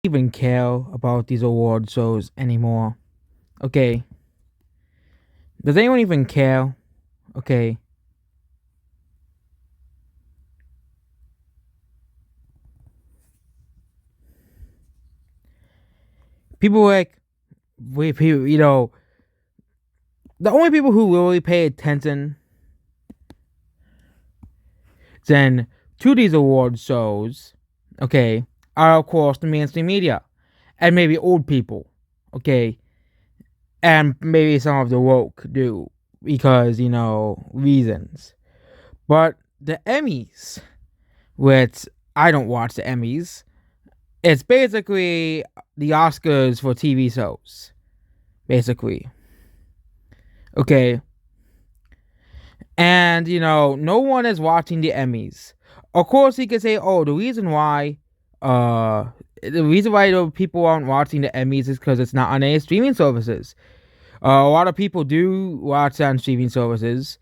Even care about these award shows anymore. Okay. Does anyone even care? Okay. People like we people, the only people who really pay attention then to these award shows, okay, are of course the mainstream media and maybe old people, okay, and maybe some of the woke do because reasons. But the Emmys, which I don't watch the Emmys, it's basically the Oscars for TV shows, basically. Okay, and no one is watching the Emmys. Of course, you could say, "Oh, the reason why people aren't watching the Emmys is because it's not on any streaming services." A lot of people do watch on streaming services,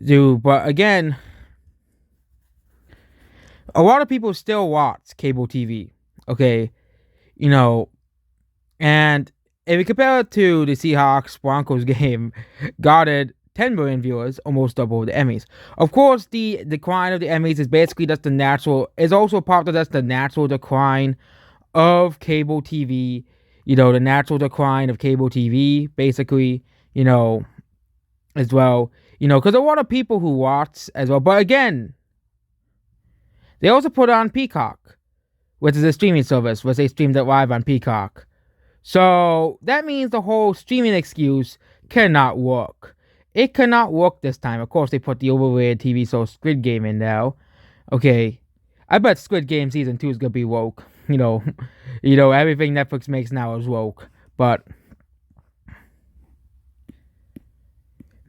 but again, a lot of people still watch cable TV. Okay, you know, and if you compare it to the Seahawks Broncos game, got it 10 million viewers, almost double the Emmys. Of course, the decline of the Emmys is basically just the natural, is also part of just the natural decline of cable TV. The natural decline of cable TV, basically, as well. Because a lot of people who watch as well. But again, they also put it on Peacock, which is a streaming service, which they streamed it live on Peacock. So that means the whole streaming excuse cannot work. It cannot work this time. Of course, they put the overrated TV show Squid Game in now. Okay, I bet Squid Game season 2 is gonna be woke. Everything Netflix makes now is woke. But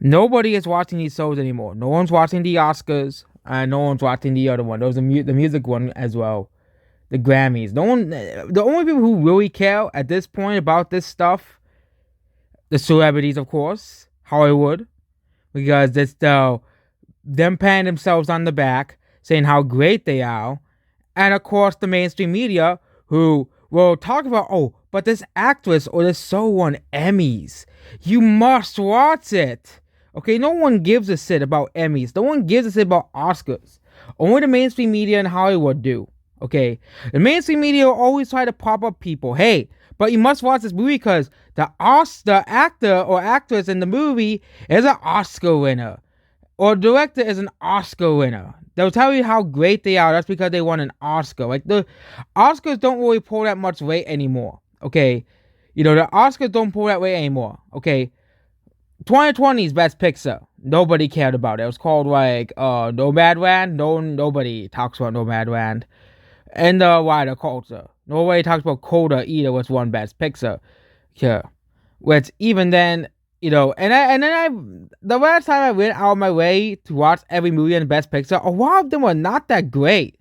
nobody is watching these shows anymore. No one's watching the Oscars, and no one's watching the other one. There was the music one as well, the Grammys. No one. The only people who really care at this point about this stuff, the celebrities, of course, Hollywood, because it's them patting themselves on the back, saying how great they are, and of course the mainstream media who will talk about, oh, but this actress or this show won Emmys. You must watch it. Okay, no one gives a shit about Emmys. No one gives a shit about Oscars. Only the mainstream media in Hollywood do. Okay, the mainstream media will always try to pop up people. Hey, but you must watch this movie because the actor or actress in the movie is an Oscar winner, or director is an Oscar winner. They'll tell you how great they are. That's because they won an Oscar. Like the Oscars don't really pull that much weight anymore. Okay, the Oscars don't pull that weight anymore. Okay, 2020's Best Picture. Nobody cared about it. It was called like Nomadland. Nobody talks about Nomadland. And the wider culture. Nobody talks about Coda either, which won Best Picture. Yeah. Which even then, the last time I went out of my way to watch every movie in Best Picture, a lot of them were not that great.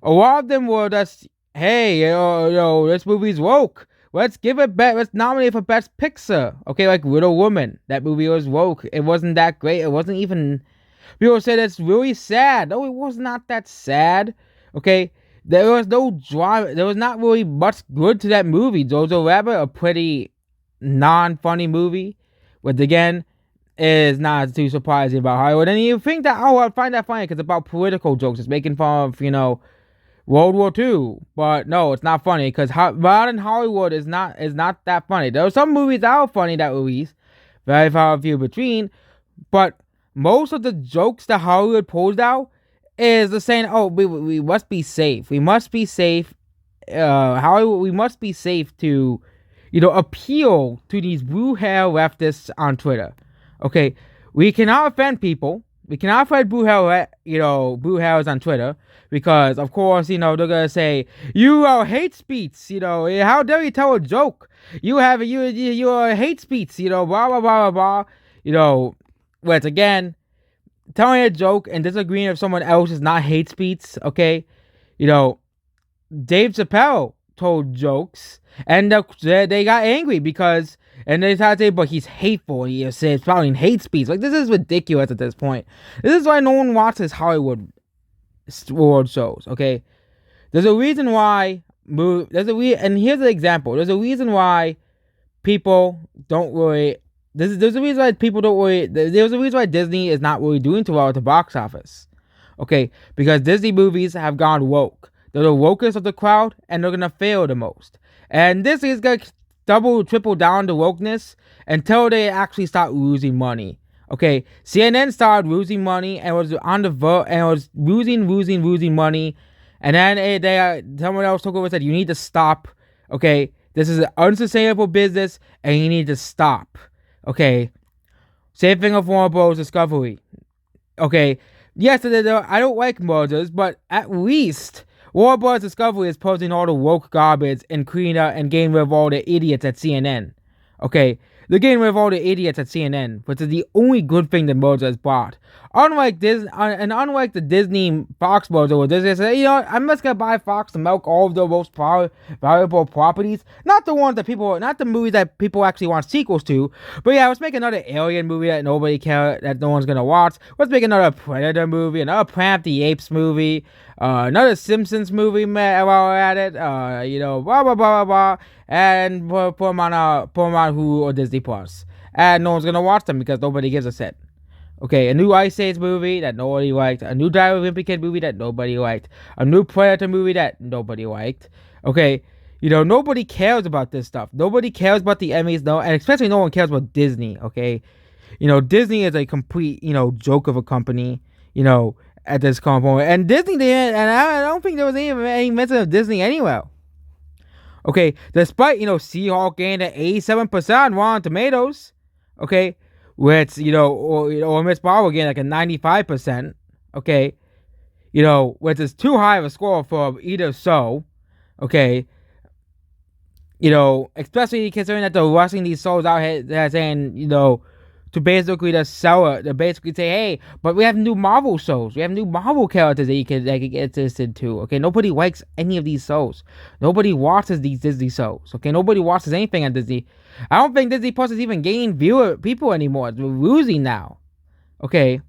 A lot of them were just, hey, this movie's woke. Let's nominate it for Best Picture. Okay, like Little Woman. That movie was woke. It wasn't that great. It wasn't even, people said it's really sad. No, it was not that sad. Okay, there was no drama. There was not really much good to that movie. Jojo Rabbit, a pretty non-funny movie, which again is not too surprising about Hollywood. And you think that, oh, I find that funny because it's about political jokes. It's making fun of, World War II. But no, it's not funny because modern Hollywood is not that funny. There are some movies that are funny that release, very far few between, but most of the jokes that Hollywood pulls out is the saying, oh, we must be safe. We must be safe. Hollywood, we must be safe to, appeal to these blue hair leftists on Twitter. Okay, we cannot offend people. We cannot offend blue hairs on Twitter because, of course, they're gonna say you are hate speech. How dare you tell a joke? You are hate speech. Blah blah blah blah blah. Which again, telling a joke and disagreeing with someone else is not hate speech. Okay, Dave Chappelle told jokes and they got angry because, and they started saying, but he's hateful and he says spouting hate speech. Like, this is ridiculous at this point. This is why no one watches Hollywood award shows. Okay, there's a reason why and here's an example. There's a reason why people don't really. There's a reason why people don't really. There's a reason why Disney is not really doing too well at the box office. Okay, because Disney movies have gone woke. They're the wokest of the crowd, and they're gonna fail the most. And Disney is gonna double, triple down the wokeness until they actually start losing money. Okay, CNN started losing money and was on the vote and was losing money, and then someone else took over and said, "You need to stop." Okay, this is an unsustainable business, and you need to stop. Okay, same thing with Warner Bros. Discovery. Okay, yes, I don't like mergers, but at least Warner Bros. Discovery is posting all the woke garbage and cleaning up and getting rid of all the idiots at CNN. Okay, they're getting rid of all the idiots at CNN, which is the only good thing the merger has brought. Unlike unlike the Disney Fox merger, where Disney said, I'm just gonna buy Fox to milk all of the most valuable properties, not the movies that people actually want sequels to, but yeah, let's make another Alien movie that nobody cares, that no one's gonna watch. Let's make another Predator movie, another Planet of the Apes movie, another Simpsons movie while we're at it, blah blah blah blah blah, and put them on Hulu or Disney Plus, and no one's gonna watch them because nobody gives a shit. Okay, a new Ice Age movie that nobody liked, a new Diary of a Wimpy Kid movie that nobody liked, a new Predator movie that nobody liked. Okay, nobody cares about this stuff. Nobody cares about the Emmys, and especially no one cares about Disney. Okay, Disney is a complete joke of a company. At this point, and Disney didn't, and I don't think there was any mention of Disney anywhere. Okay, despite Seahawk gained at 87% on Rotten Tomatoes. Okay, which or Miss Bauer gained like a 95%. Okay, which is too high of a score for either show. Okay, especially considering that they're rushing these shows out here that saying to basically just sell it, to basically say, hey, but we have new Marvel shows. We have new Marvel characters that you can get interested to. Okay, nobody likes any of these shows. Nobody watches these Disney shows. Okay, nobody watches anything on Disney. I don't think Disney Plus is even gaining people anymore. We're losing now. Okay,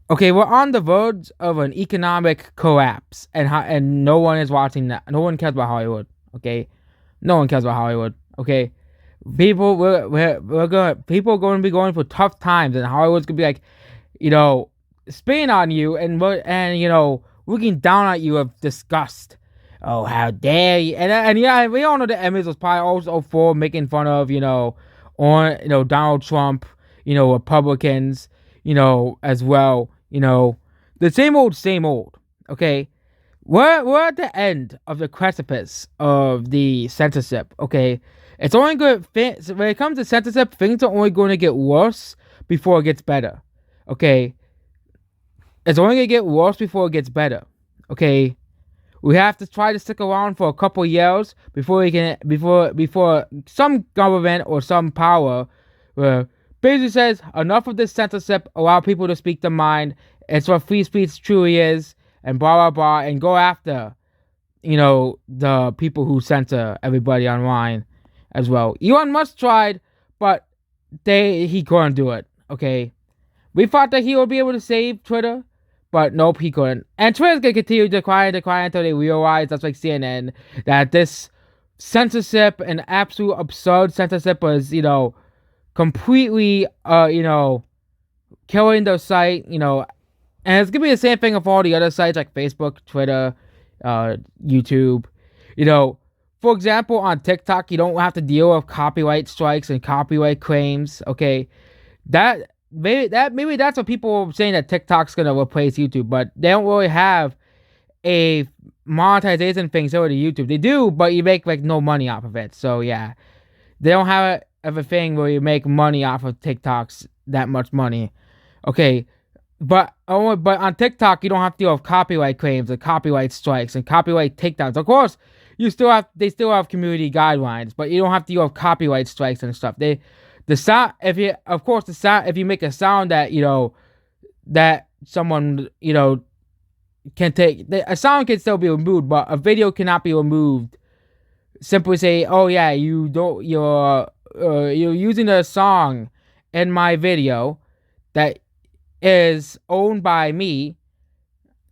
we're on the verge of an economic collapse, and no one is watching that. No one cares about Hollywood. Okay, no one cares about Hollywood. Okay. People are going to be going for tough times, and Hollywood's gonna be like, spitting on you and looking down at you with disgust. Oh, how dare you! And yeah, we all know the Emmys was probably also for making fun of Donald Trump, Republicans, as well. The same old. Okay, we're at the end of the precipice of the censorship. Okay. It's only good when it comes to censorship. Things are only going to get worse before it gets better. Okay, it's only going to get worse before it gets better. Okay, we have to try to stick around for a couple years before some government or some power basically says enough of this censorship. Allow people to speak their mind. It's what free speech truly is, and blah blah blah, and go after the people who censor everybody online. As well, Elon Musk tried, but he couldn't do it. Okay, we thought that he would be able to save Twitter, but nope, he couldn't. And Twitter's gonna continue to decline until they realize, that's like CNN, that this censorship and absolute absurd censorship was, completely, killing the site, and it's gonna be the same thing with all the other sites like Facebook, Twitter, YouTube, For example, on TikTok, you don't have to deal with copyright strikes and copyright claims. Okay, maybe that's what people are saying, that TikTok's gonna replace YouTube, but they don't really have a monetization thing similar to YouTube. They do, but you make no money off of it. So yeah, they don't have a thing where you make money off of TikToks, that much money. Okay, but on TikTok you don't have to deal with copyright claims and copyright strikes and copyright takedowns. Of course. They still have community guidelines, but you don't have to deal with copyright strikes and stuff. If you make a sound that that someone can take, a sound can still be removed, but a video cannot be removed. Simply say, oh yeah, you're using a song in my video that is owned by me.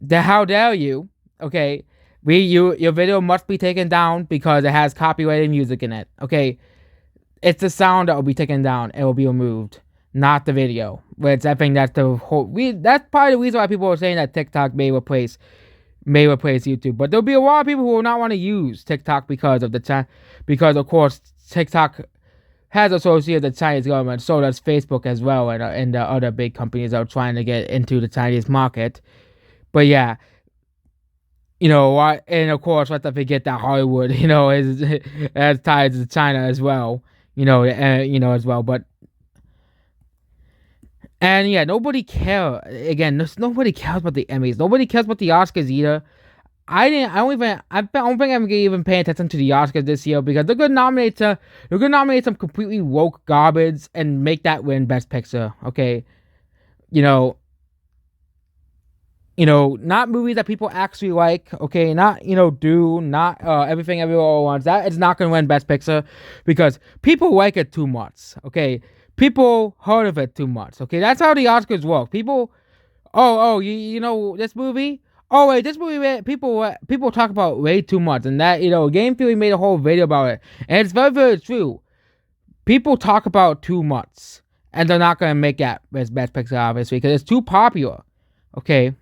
How dare you? Okay. Your video must be taken down because it has copyrighted music in it. Okay, it's the sound that will be taken down. It will be removed, not the video. Which I think that's the whole. That's probably the reason why people are saying that TikTok may replace YouTube. But there'll be a lot of people who will not want to use TikTok because of because of course TikTok has associated the Chinese government. So does Facebook as well, and the other big companies that are trying to get into the Chinese market. But yeah, and of course, let's not forget that Hollywood, is has ties to China as well, as well. But and yeah, nobody cares. Again, nobody cares about the Emmys. Nobody cares about the Oscars either. I didn't. I don't even. I don't think I'm even paying attention to the Oscars this year because they're gonna nominate. They're gonna nominate some completely woke garbage and make that win Best Picture. Okay, you know, not movies that people actually like. Okay, not not Everything Everywhere All at Once. That is not gonna win Best Picture because people like it too much. Okay, people heard of it too much. Okay, that's how the Oscars work. People, you know this movie. Oh wait, this movie people talk about way too much, and that Game Theory made a whole video about it, and it's very very true. People talk about too much, and they're not gonna make that as Best Picture obviously because it's too popular. Okay,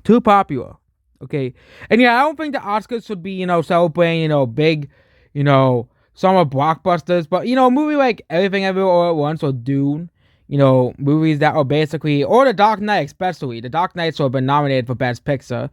too popular. Okay, and yeah, I don't think the Oscars should be celebrating big summer blockbusters, but a movie like Everything Everywhere All at Once or Dune. Movies that are basically, or The Dark Knight especially. The Dark Knight should have been nominated for Best Picture,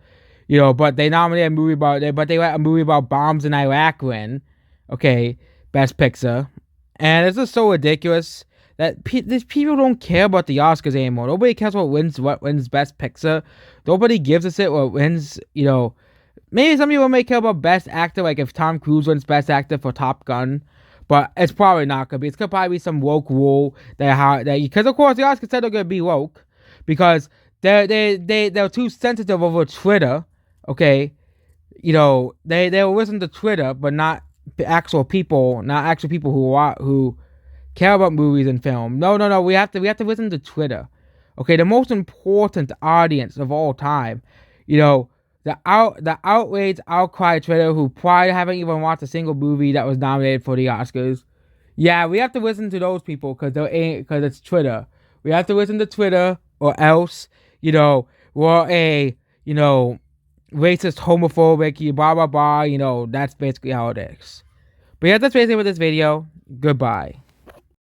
but they nominated they let a movie about bombs in Iraq win, okay, Best Picture, and it's just so ridiculous that these people don't care about the Oscars anymore. Nobody cares what wins Best Picture. Nobody gives a shit what wins. Maybe some people may care about Best Actor, like if Tom Cruise wins Best Actor for Top Gun. But it's probably not gonna be. It's gonna probably be some woke rule because of course the Oscars said they're gonna be woke because they're too sensitive over Twitter. Okay, they'll listen to Twitter, but not actual people, who care about movies and film. No. We have to listen to Twitter. Okay, the most important audience of all time. The outrage outcry Twitter who probably haven't even watched a single movie that was nominated for the Oscars. Yeah, we have to listen to those people because it's Twitter. We have to listen to Twitter or else, we're a, racist, homophobic, blah blah blah. That's basically how it is. But yeah, that's basically with this video. Goodbye.